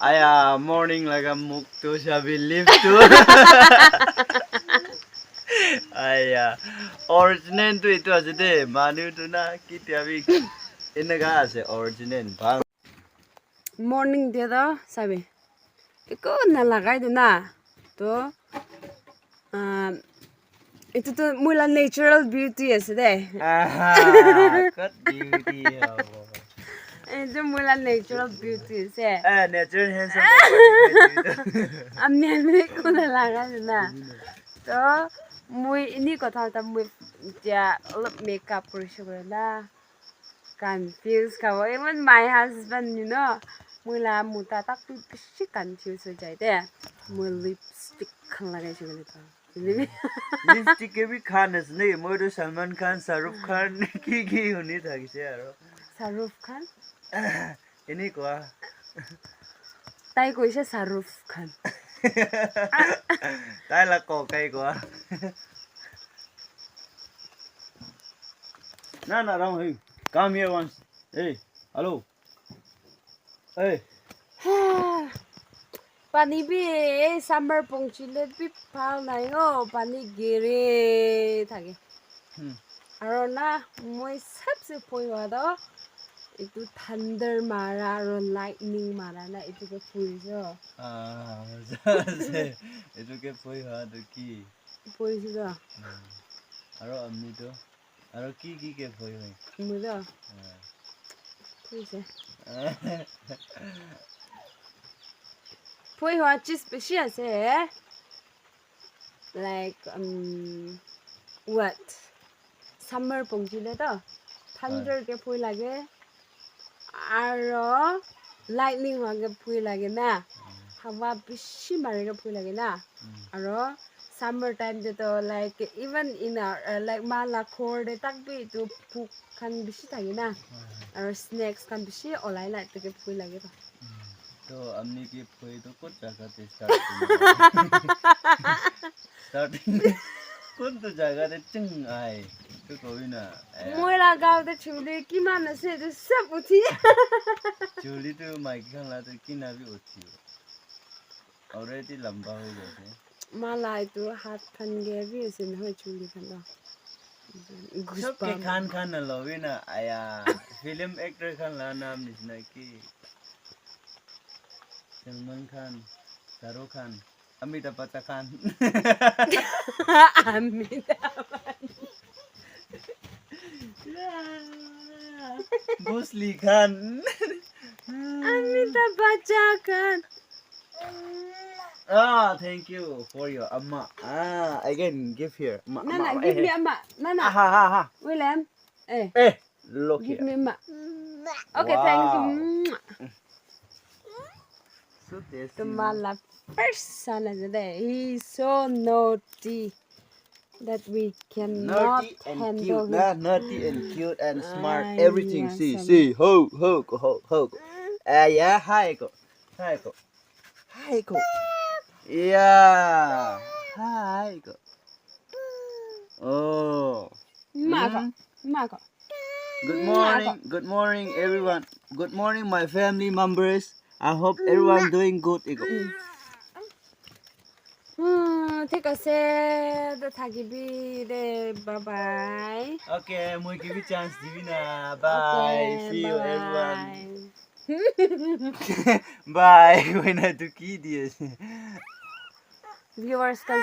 Aya morning laga muk to sabi live to. Aya original to itu aja deh. Manu tu na kita bi inaga ase original. Bang. Morning dia dah sabi. Iko na lagay do na. To itu tuh mula natural beauty ase deh. Cut beauty. Itu mula natural beauty ase. Natural handsome. Amne ko na lagay do na. To mui ini kota ta mui dia lip makeup pursuit na. Confused kawo. Even my husband, you know, mula muta tak tu pisi confused ho jai de. Mui lipstick khan lagai chu gani ta. Lipstick ke भी खान नहीं मोर सलमान खान शाहरुख खान की होनी था किसे यारो Saruf Khan? ini quoi Tai ko isa Saruf Khan. tai là cổ cây quoi na Ram hey come here once hey hello hey Pani bi summer pongchile bi pal nai ho pani gire thage. Aro na moi sabse poi wa do itu thunder mara aro lightning mara na itu ke pui jo. itu ke poi ha do ki Pui jo. aro amni to aro ki ke poi hoy Mu do. Pui se. Pui wa chi special se. Like what? Summer pongchile to thunder ke pui lage. Aro lightning wage pui lage na. Hawa bishi mare ke pui lage na. Aro summer time de to like even in our like mala khor de tak bi to puk khan bishi thage na. Aro snacks khan bishi olai lai to ke pui lage to. तो हमने के पoi तो कुछ जगह से starting कौन तो जगह से चिंग आए तो कोई ना मोला गाव de chule ki mana se de sab uthi. चूली तो माइक खाला तो की ना भी होती है already लंबा हो जाते Mala itu hat khan ge bi se no chuli khan da. सबके खान ना लोगे ना आया फिल्म एक्टर खान ला नाम निसना की Salman Khan Shahrukh Khan Amitabh Bachchan Ghosli Khan Amitabh Bachchan. Thank you for your amma. Again, give here. Nana, give me amma. Nana. Ha. William. Look Give here. me amma. Okay, thank you. So tasty. Tumala first son of the day. He's so naughty that we cannot Naughty and handle cute. him. Naughty and cute and smart. Ay, Everything. yes, See. Ho. Yeah. Hi, go. Yeah. Hi, go. Oh. Mako. Good morning, everyone. Good morning, my family members. I hope everyone doing good. Take a set the tagibi de bye bye. Okay, we give you chance, Divina. Bye. Okay, See you, everyone. bye. Bye. When I do key this. Viewers can